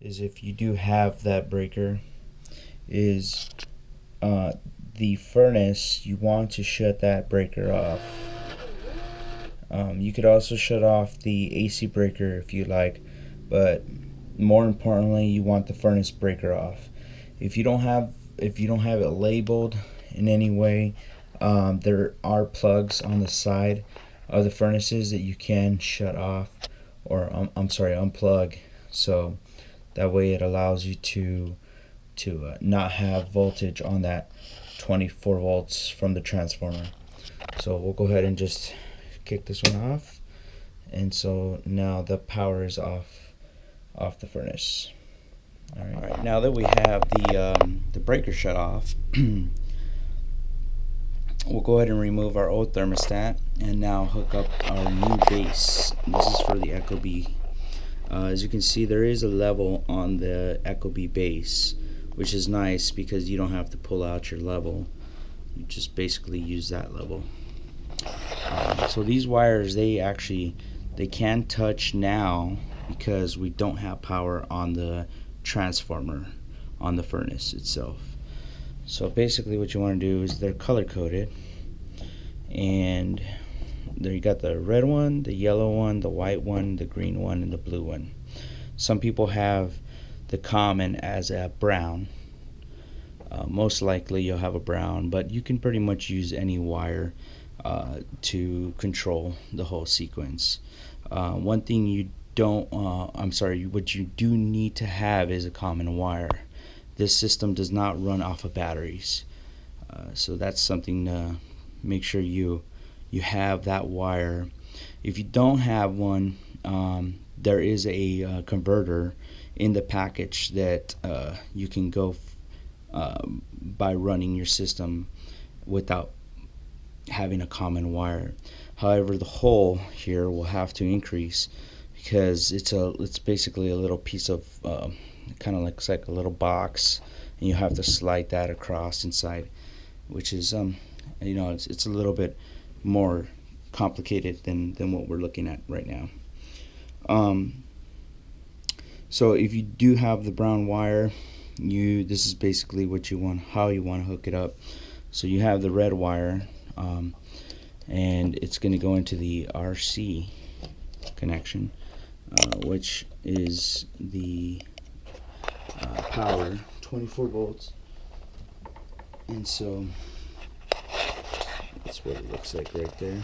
is, if you do have that breaker, is the furnace, you want to shut that breaker off. You could also shut off the AC breaker if you like, but more importantly, you want the furnace breaker off. If you don't have it labeled in any way, there are plugs on the side of the furnaces that you can shut off, or unplug. So that way it allows you to not have voltage on that 24 volts from the transformer. So we'll go ahead and just kick this one off, and so now the power is off the furnace. All right, now that we have the breaker shut off, we'll go ahead and remove our old thermostat and now hook up our new base. This is for the Ecobee. As you can see, there is a level on the Ecobee base, which is nice because you don't have to pull out your level. You just basically use that level. So these wires, they can touch now because we don't have power on the transformer on the furnace itself. So basically what you want to do is, they're color coded, and there you got the red one, the yellow one, the white one, the green one, and the blue one. Some people have the common as a brown. Most likely you'll have a brown, but you can pretty much use any wire to control the whole sequence. One thing what you do need to have is a common wire. This system does not run off of batteries, so that's something to make sure you have that wire. If you don't have one, there is a converter in the package that you can go by running your system without having a common wire. However, the hole here will have to increase because it's basically a little piece of kind of looks like a little box, and you have to slide that across inside, which is it's a little bit more complicated than what we're looking at right now. So if you do have the brown wire, this is basically what you want, how you want to hook it up. So you have the red wire, and it's going to go into the RC connection, which is the power, 24 volts. And so that's what it looks like right there.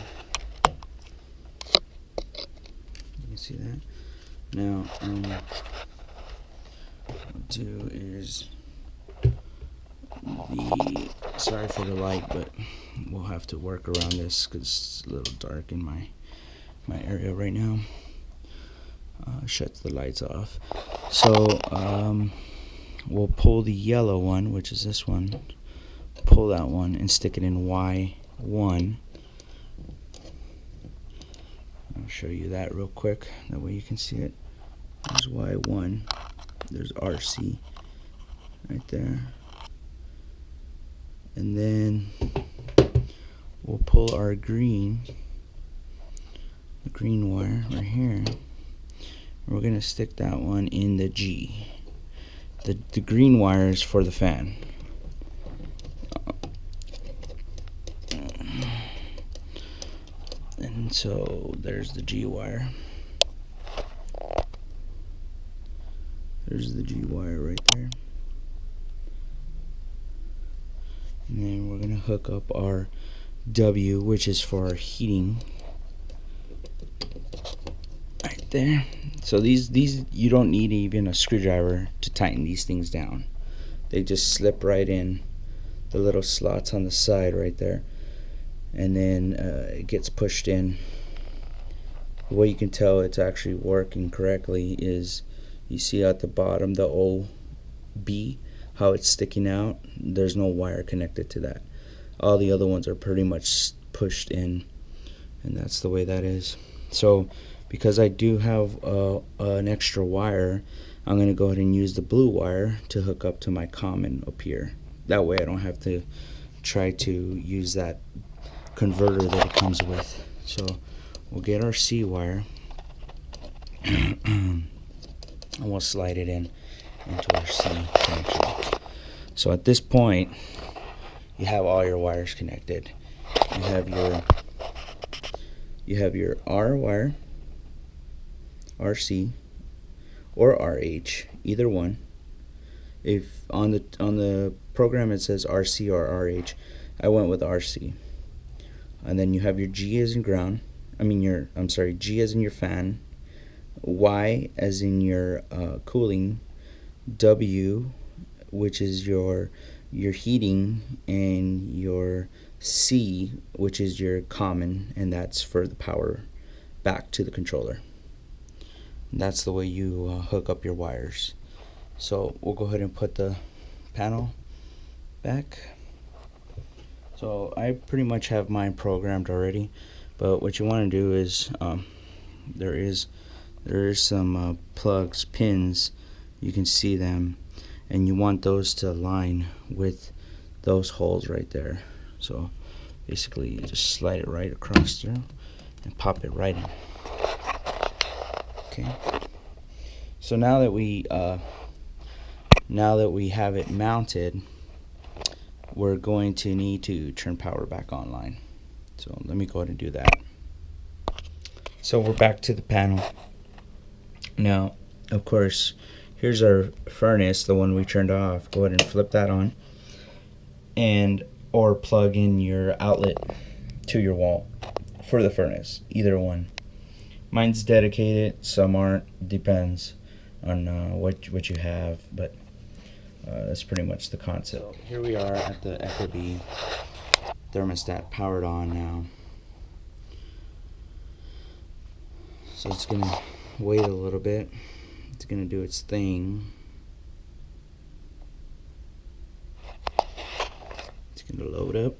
You can see that. Now what I'll do is, sorry for the light, but we'll have to work around this because it's a little dark in my area right now. Shuts the lights off. So we'll pull the yellow one, which is this one, pull that one and stick it in Y1. I'll show you that real quick, that way you can see it. There's Y1, there's RC right there, and then we'll pull our the green wire right here. We're going to stick that one in the G. The green wire is for the fan. And so there's the G wire. There's the G wire right there. And then we're going to hook up our W, which is for our heating. Right there. So these you don't need even a screwdriver to tighten these things down. They just slip right in the little slots on the side right there, and then it gets pushed in. The way you can tell it's actually working correctly is, you see at the bottom the OB, how it's sticking out. There's no wire connected to that. All the other ones are pretty much pushed in, and that's the way that is. So because I do have an extra wire, I'm going to go ahead and use the blue wire to hook up to my common up here. That way I don't have to try to use that converter that it comes with. So we'll get our C wire and we'll slide it in. into our C connection. So at this point, you have all your wires connected. You have your R wire, RC, or RH, either one. If on the program it says RC or RH, I went with RC. And then you have your G as in ground. G as in your fan, Y as in your cooling, W, which is your heating, and your C, which is your common, and that's for the power back to the controller. And that's the way you hook up your wires. So we'll go ahead and put the panel back. So I pretty much have mine programmed already, but what you want to do is there is some plugs, pins, you can see them, and you want those to align with those holes right there. So basically you just slide it right across through and pop it right in. Okay, so now that we have it mounted, we're going to need to turn power back online. So let me go ahead and do that. So we're back to the panel. Now, of course, here's our furnace, the one we turned off. Go ahead and flip that on, or plug in your outlet to your wall for the furnace, either one. Mine's dedicated, some aren't, depends on what you have, but that's pretty much the concept. So here we are at the Ecobee thermostat, powered on now. So it's gonna wait a little bit. It's gonna do its thing. It's gonna load up.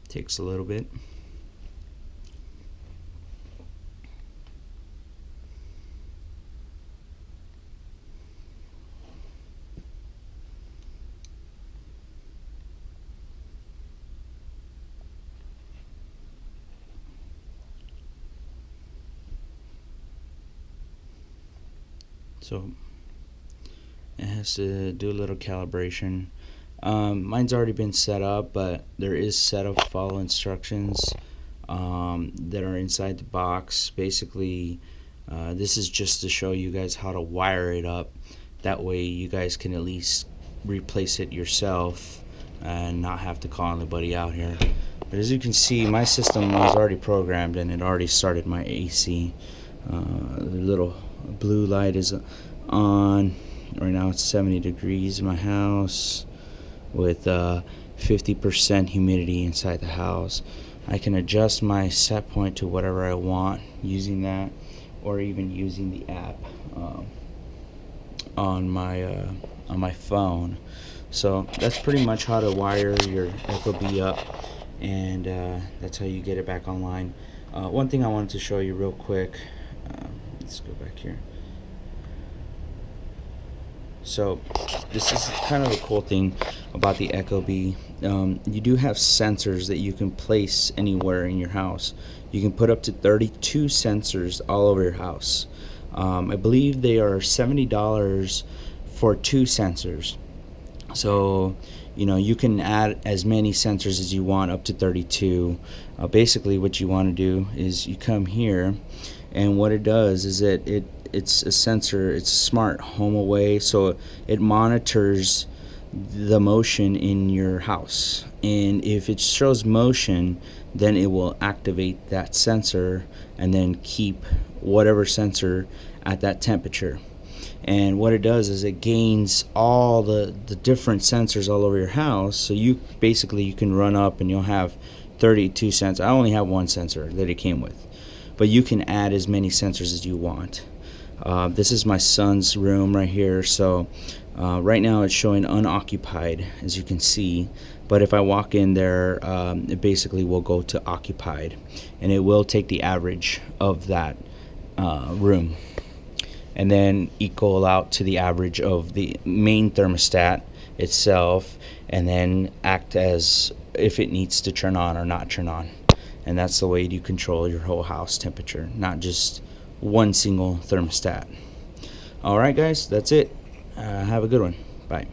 Takes a little bit. So it has to do a little calibration. Mine's already been set up, but there is setup follow instructions that are inside the box. Basically, this is just to show you guys how to wire it up. That way you guys can at least replace it yourself and not have to call anybody out here. But as you can see, my system was already programmed and it already started my AC. The little blue light is on. Right now it's 70 degrees in my house with 50% humidity inside the house. I can adjust my set point to whatever I want using that, or even using the app on my phone. So that's pretty much how to wire your Ecobee up, and that's how you get it back online. One thing I wanted to show you real quick, let's go back here. So this is kind of a cool thing about the Ecobee. You do have sensors that you can place anywhere in your house. You can put up to 32 sensors all over your house. I believe they are $70 for 2 sensors. So you can add as many sensors as you want, up to 32. Basically what you want to do is you come here, and what it does is it's a sensor. It's a smart home away, so it monitors the motion in your house, and if it shows motion, then it will activate that sensor and then keep whatever sensor at that temperature. And what it does is it gains all the different sensors all over your house, so you can run up and you'll have 32 sensors. I only have one sensor that it came with, but you can add as many sensors as you want. This is my son's room right here, so right now it's showing unoccupied, as you can see, but if I walk in there, it basically will go to occupied, and it will take the average of that room and then equal out to the average of the main thermostat itself, and then act as if it needs to turn on or not turn on. And that's the way you control your whole house temperature, not just one single thermostat. Alright guys, that's it. Have a good one. Bye.